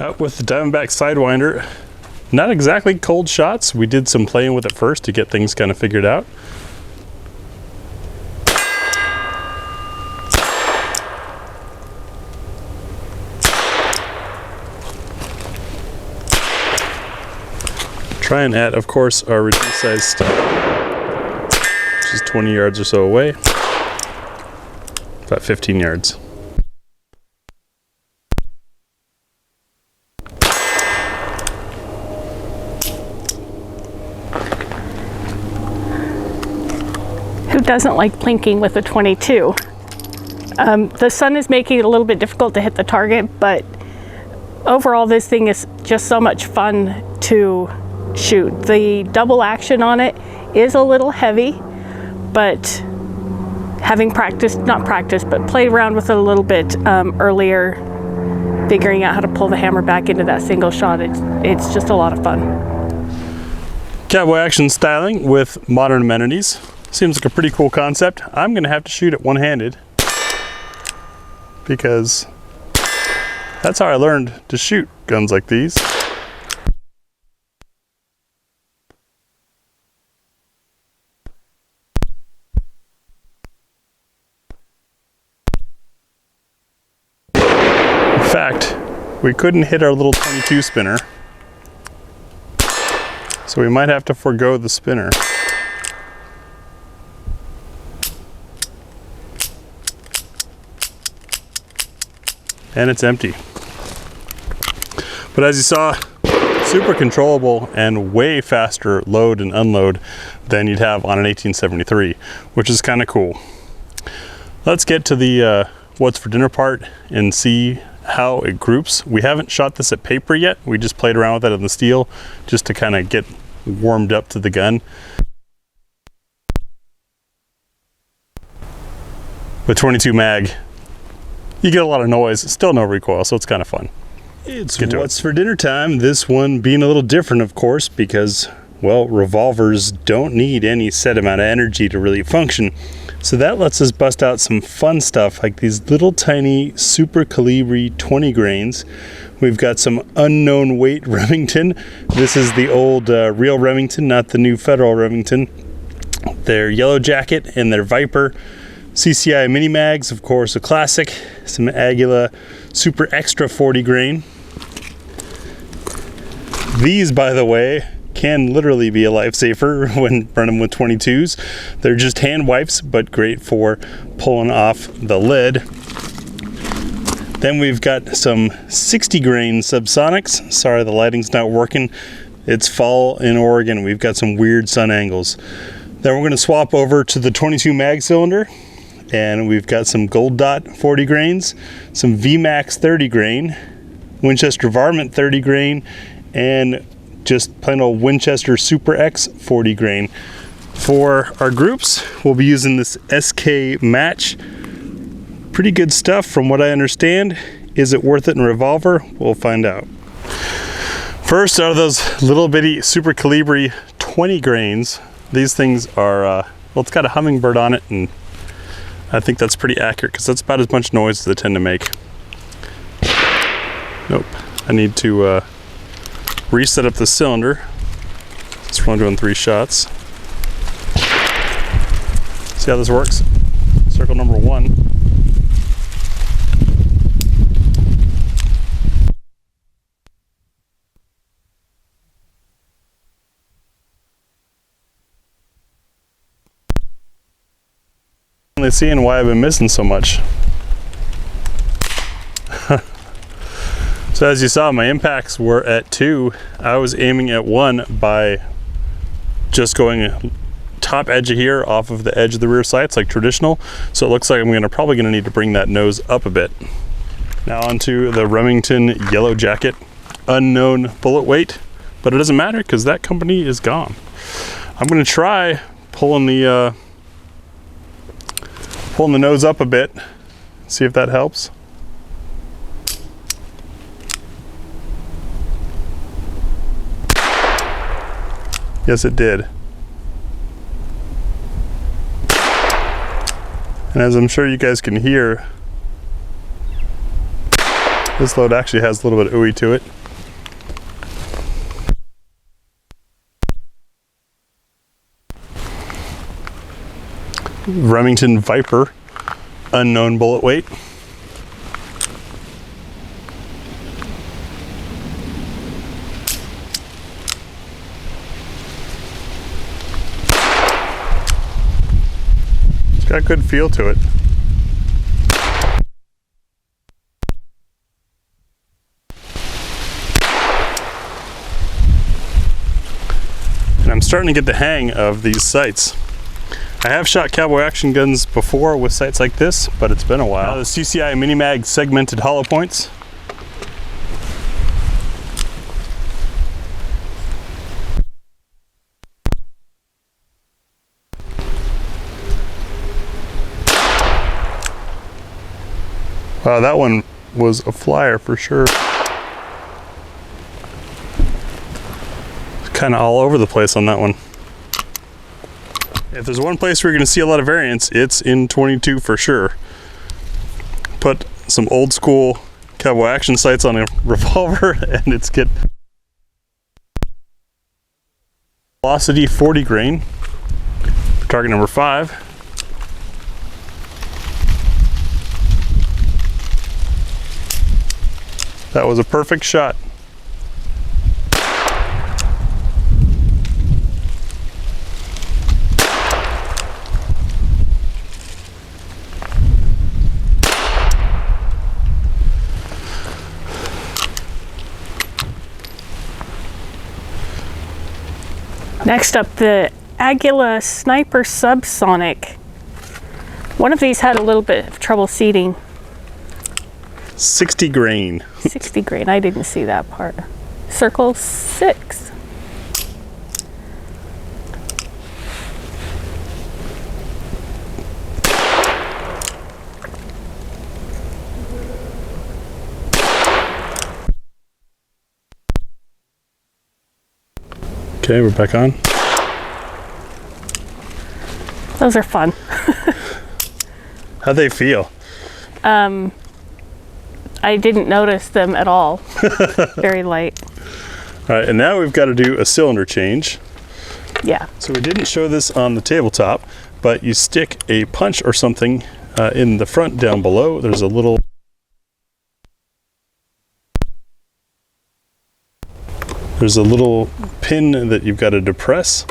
Out with the Diamondback Sidewinder. Not exactly cold shots. We did some playing with it first to get things kind of figured out. Trying at, of course, our reduced size stub, which is 20 yards or so away. About 15 yards. Who doesn't like plinking with a 22? The sun is making it a little bit difficult to hit the target, but overall this thing is just so much fun to shoot. The double action on it is a little heavy, but having played around with it a little bit earlier, figuring out how to pull the hammer back into that single shot, it's just a lot of fun. Cowboy action styling with modern amenities. Seems like a pretty cool concept. I'm gonna have to shoot it one-handed because that's how I learned to shoot guns like these. In fact, we couldn't hit our little 22 spinner, so we might have to forego the spinner. And it's empty. But as you saw, super controllable and way faster load and unload than you'd have on an 1873, which is kind of cool. Let's get to the what's for dinner part and see how it groups. We haven't shot this at paper yet. We just played around with it on the steel just to kind of get warmed up to the gun. With 22 mag, you get a lot of noise, still no recoil, so it's kind of fun. It's what's for dinner time. This one being a little different, of course, because, well, revolvers don't need any set amount of energy to really function. So that lets us bust out some fun stuff like these little tiny Super Calibri 20 grains. We've got some unknown weight Remington. This is the old real Remington, not the new Federal Remington. Their Yellow Jacket and their Viper. CCI mini mags, of course, a classic. Some Aguila Super Extra 40 grain. These, by the way, can literally be a lifesaver when running with 22s. They're just hand wipes, but great for pulling off the lid. Then we've got some 60 grain subsonics. Sorry, the lighting's not working. It's fall in Oregon. We've got some weird sun angles. Then we're going to swap over to the 22 mag cylinder. And we've got some Gold Dot 40 grains, some VMAX 30 grain, Winchester Varmint 30 grain, and just plain old Winchester Super X 40 grain. For our groups, we'll be using this SK Match. Pretty good stuff from what I understand. Is it worth it in revolver? We'll find out. First are those little bitty Super Calibri 20 grains. These things are, well, it's got a hummingbird on it, and I think that's pretty accurate because that's about as much noise as they tend to make. Nope. I need to reset up the cylinder. It's only doing 3 shots. See how this works? Circle number 1. Seeing why I've been missing so much. So as you saw, my impacts were at 2. I was aiming at 1 by just going top edge of here off of the edge of the rear sights like traditional. So it looks like I'm probably gonna need to bring that nose up a bit. Now onto the Remington Yellow Jacket. Unknown bullet weight, but it doesn't matter because that company is gone. I'm gonna try pulling the nose up a bit, see if that helps. Yes, it did. And as I'm sure you guys can hear, This load actually has a little bit of ooey to it. Remington Viper, unknown bullet weight. It's got a good feel to it. And I'm starting to get the hang of these sights. I have shot cowboy action guns before with sights like this, but it's been a while. The CCI Mini Mag segmented hollow points. Wow, that one was a flyer for sure. It's kind of all over the place on that one. If there's one place where you're going to see a lot of variance, it's in 22 for sure. Put some old school cowboy action sights on a revolver and it's get velocity 40 grain. Target number 5. That was a perfect shot. Next up, the Aguila Sniper Subsonic. One of these had a little bit of trouble seating. 60 grain. 60 grain, I didn't see that part. Circle 6. Okay, we're back on. Those are fun. How'd they feel? I didn't notice them at all. Very light. All right, and now we've got to do a cylinder change. Yeah. So we didn't show this on the tabletop, but you stick a punch or something in the front down below. There's a little pin that you've got to depress,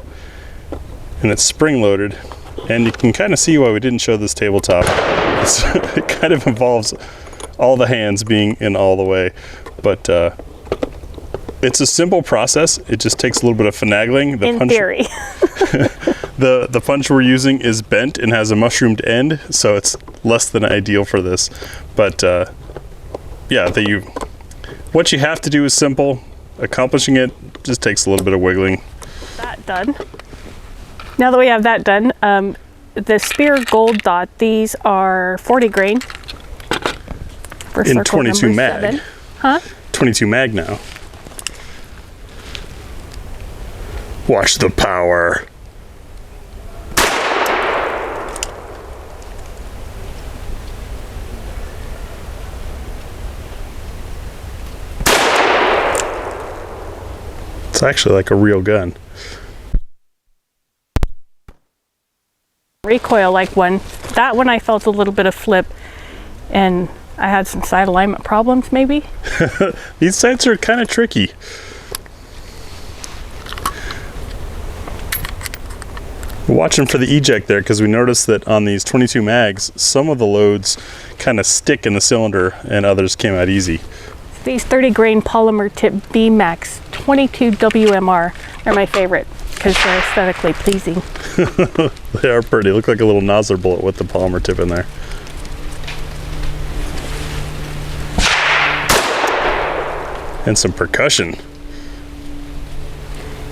and it's spring loaded. And you can kind of see why we didn't show this tabletop. It kind of involves all the hands being in all the way, but it's a simple process. It just takes a little bit of finagling. In theory. The punch we're using is bent and has a mushroomed end, so it's less than ideal for this. But yeah, what you have to do is simple. Accomplishing it just takes a little bit of wiggling. That done. Now that we have that done, the Spear Gold Dot, these are 40 grain. For in 22 mag. 7. Huh? 22 mag now. Watch the power. It's actually like a real gun. Recoil like one. That one I felt a little bit of flip, and I had some side alignment problems maybe. These sights are kind of tricky. We're watching for the eject there because we noticed that on these 22 mags, some of the loads kind of stick in the cylinder and others came out easy. These 30 grain polymer tip B-Max 22 WMR are my favorite because they're aesthetically pleasing. They are pretty. Look like a little Nosler bullet with the polymer tip in there. And some percussion.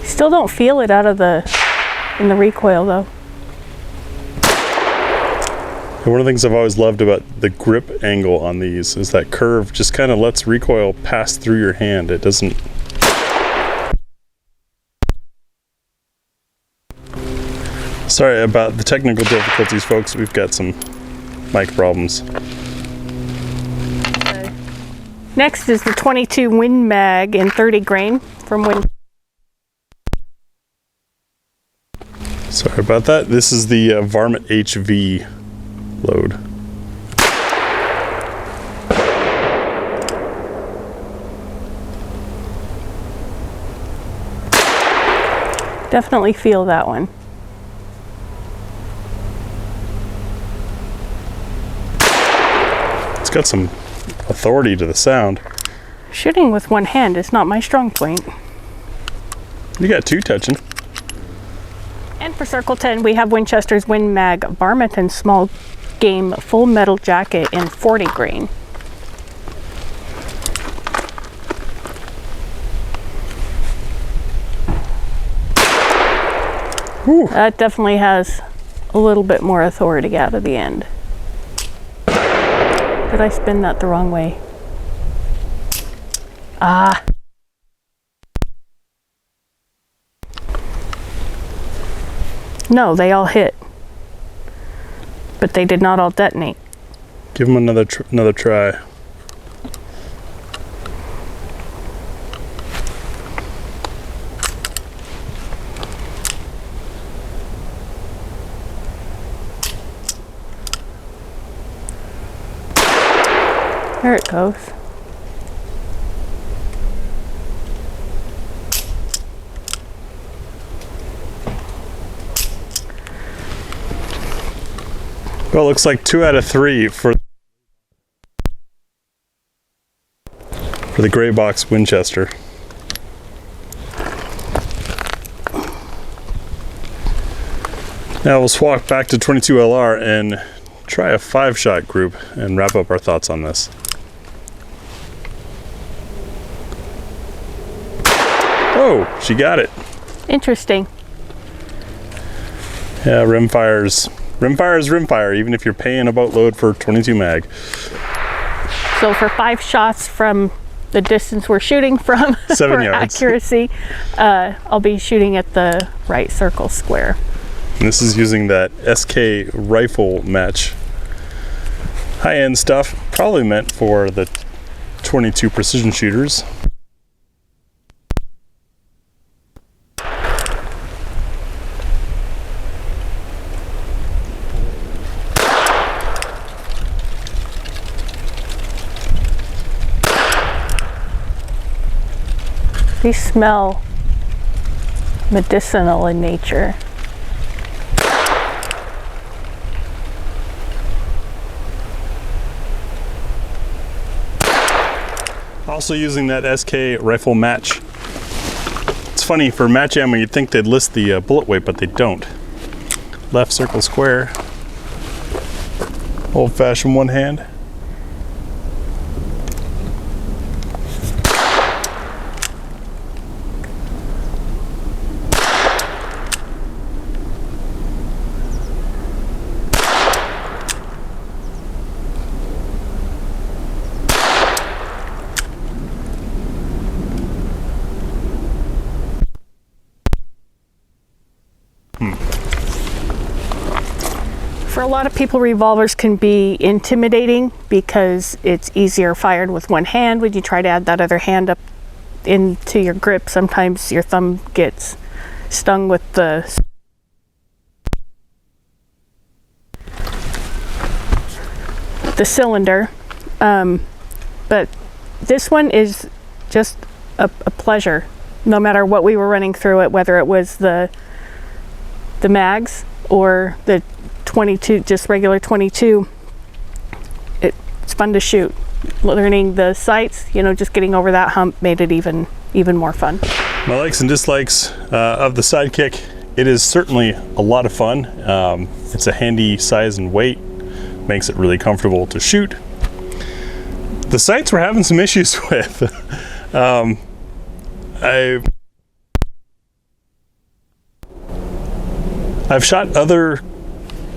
Still don't feel it in the recoil though. And one of the things I've always loved about the grip angle on these is that curve just kind of lets recoil pass through your hand. It doesn't. Sorry about the technical difficulties, folks. We've got some mic problems. Next is the 22 Win Mag in 30 grain from Win. Sorry about that. This is the Varmint HV load. Definitely feel that one. It's got some authority to the sound. Shooting with one hand is not my strong point. You got two touching. And for Circle 10, we have Winchester's Win Mag Varmint and Small Game Full Metal Jacket in 40 grain. Whew. That definitely has a little bit more authority out of the end. Did I spin that the wrong way? Ah. No, they all hit. But they did not all detonate. Give them another try. There it goes. Well, it looks like 2 out of 3 for the gray box Winchester. Now we'll swap back to 22 LR and try a 5-shot group and wrap up our thoughts on this. Oh, she got it. Interesting. Yeah, rimfire's rimfire, even if you're paying a boatload for 22 mag. So for 5 shots from the distance we're shooting from 7 for yards. accuracy, I'll be shooting at the right circle square. And this is using that SK rifle match. High-end stuff, probably meant for the 22 precision shooters. These smell medicinal in nature. Also using that SK rifle match. It's funny, for match ammo you'd think they'd list the bullet weight, but they don't. Left circle square. Old-fashioned one hand. For a lot of people, revolvers can be intimidating because it's easier fired with one hand. When you try to add that other hand up into your grip, sometimes your thumb gets stung with the cylinder. But this one is just a pleasure, no matter what we were running through it, whether it was the mags or the 22, just regular 22. It's fun to shoot. Learning the sights, you know, just getting over that hump made it even more fun. My likes and dislikes of the Sidekick. It is certainly a lot of fun. It's a handy size and weight, makes it really comfortable to shoot. The sights we're having some issues with. I've shot other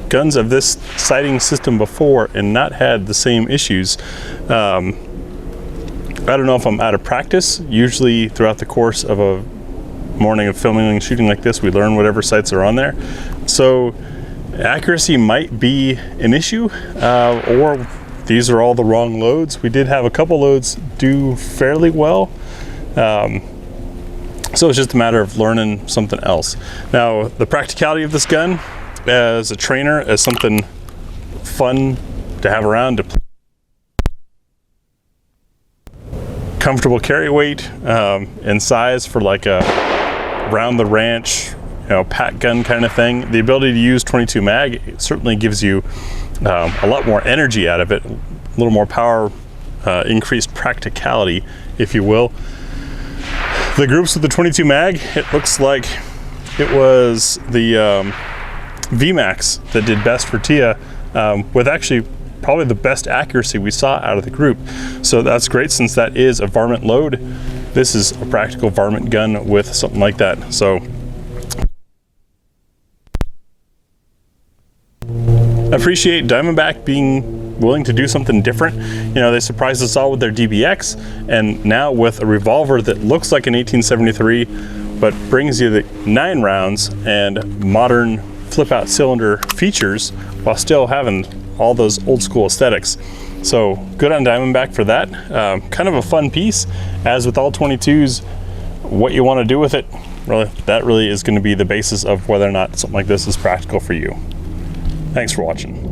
guns of this sighting system before and not had the same issues. I don't know if I'm out of practice. Usually throughout the course of a morning of filming and shooting like this, we learn whatever sights are on there. So accuracy might be an issue, or these are all the wrong loads. We did have a couple loads do fairly well. So it's just a matter of learning something else. Now, the practicality of this gun as a trainer is something fun to have around, to comfortable carry weight and size for like a round the ranch, pack gun kind of thing. The ability to use 22 mag certainly gives you a lot more energy out of it, a little more power, increased practicality, if you will. The groups with the 22 mag, it looks like it was the VMAX that did best for Tia, with actually probably the best accuracy we saw out of the group. So that's great, since that is a varmint load. This is a practical varmint gun with something like that. So I appreciate Diamondback being willing to do something different. They surprised us all with their DBX, and now with a revolver that looks like an 1873, but brings you the 9 rounds and modern flip out cylinder features while still having all those old school aesthetics. So good on Diamondback for that. Kind of a fun piece. As with all 22s, what you want to do with it, that really is going to be the basis of whether or not something like this is practical for you. Thanks for watching.